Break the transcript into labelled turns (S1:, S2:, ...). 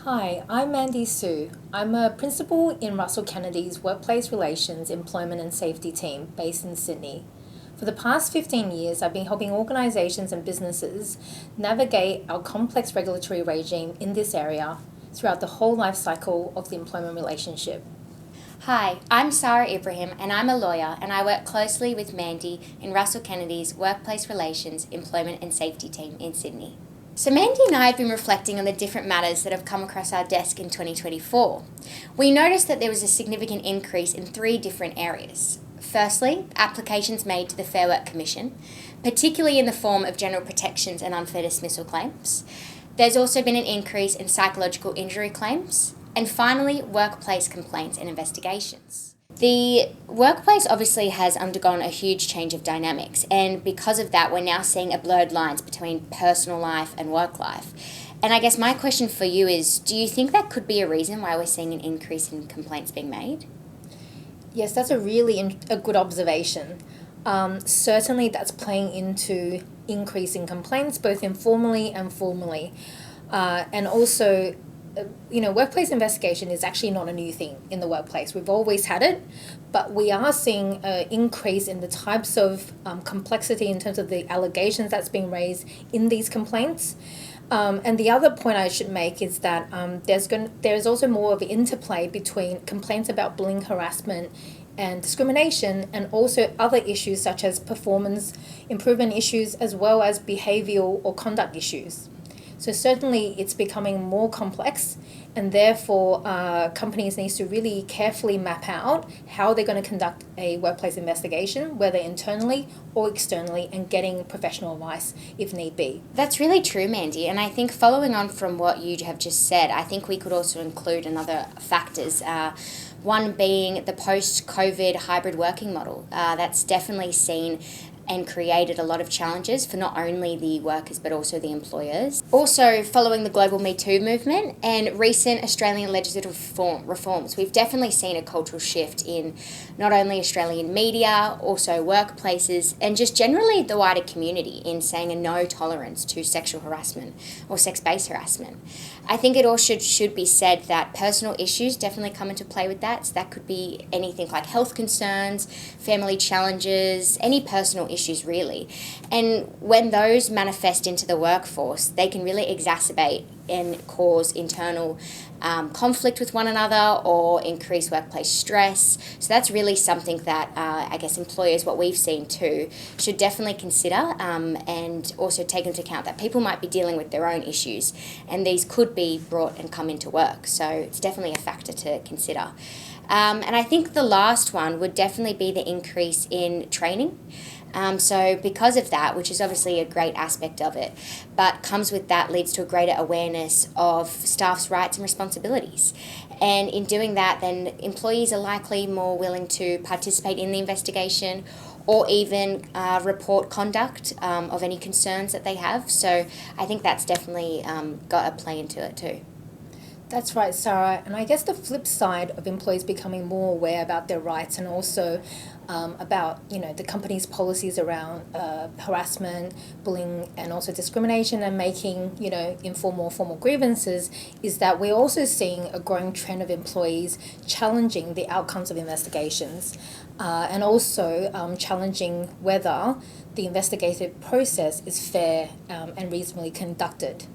S1: Hi, I'm Mandi Sara. I'm a principal in Russell Kennedy's Workplace Relations, Employment and Safety team based in Sydney. For the past 15 years, I've been helping organisations and businesses navigate our complex regulatory regime in this area throughout the whole life cycle of the employment relationship.
S2: Hi, I'm Sarah Ibrahim and I'm a lawyer and I work closely with Mandi in Russell Kennedy's Workplace Relations, Employment and Safety team in Sydney. So Mandi and I have been reflecting on the different matters that have come across our desk in 2024. We noticed that there was a significant increase in three different areas. Firstly, applications made to the Fair Work Commission, particularly in the form of general protections and unfair dismissal claims. There's also been an increase in psychological injury claims. And finally, workplace complaints and investigations. The workplace obviously has undergone a huge change of dynamics, and because of that, we're now seeing a blurred lines between personal life and work life. And I guess my question for you is, do you think that could be a reason why we're seeing an increase in complaints being made?
S1: Yes, that's a good observation. Certainly, that's playing into increasing complaints, both informally and formally. And also, workplace investigation is actually not a new thing in the workplace. We've always had it, but we are seeing an increase in the types of complexity in terms of the allegations that's being raised in these complaints. And the other point I should make is that there's also more of an interplay between complaints about bullying, harassment, and discrimination, and also other issues such as performance improvement issues, as well as behavioural or conduct issues. So certainly it's becoming more complex, and therefore companies need to really carefully map out how they're going to conduct a workplace investigation, whether internally or externally, and getting professional advice if need be.
S2: That's really true, Mandi, and I think following on from what you have just said, I think we could also include another factors. One being the post-COVID hybrid working model. That's definitely seen and created a lot of challenges for not only the workers but also the employers. Also, following the global Me Too movement and recent Australian legislative reforms, we've definitely seen a cultural shift in not only Australian media, also workplaces, and just generally the wider community in saying a no tolerance to sexual harassment or sex-based harassment. I think it all should be said that personal issues definitely come into play with that. So that could be anything like health concerns, family challenges, any personal issues really. And when those manifest into the workforce, they can really exacerbate and cause internal conflict with one another or increase workplace stress. So that's really something that I guess employers, what we've seen too, should definitely consider and also take into account that people might be dealing with their own issues and these could be brought and come into work. So it's definitely a factor to consider. And I think the last one would definitely be the increase in training. So because of that, which is obviously a great aspect of it, but comes with that leads to a greater awareness of staff's rights and responsibilities. And in doing that, then employees are likely more willing to participate in the investigation or even report conduct of any concerns that they have. So I think that's definitely got a play into it too.
S1: That's right, Sarah. And I guess the flip side of employees becoming more aware about their rights and also about the company's policies around harassment, bullying, and also discrimination, and making informal or formal grievances, is that we're also seeing a growing trend of employees challenging the outcomes of investigations, and also challenging whether the investigative process is fair and reasonably conducted.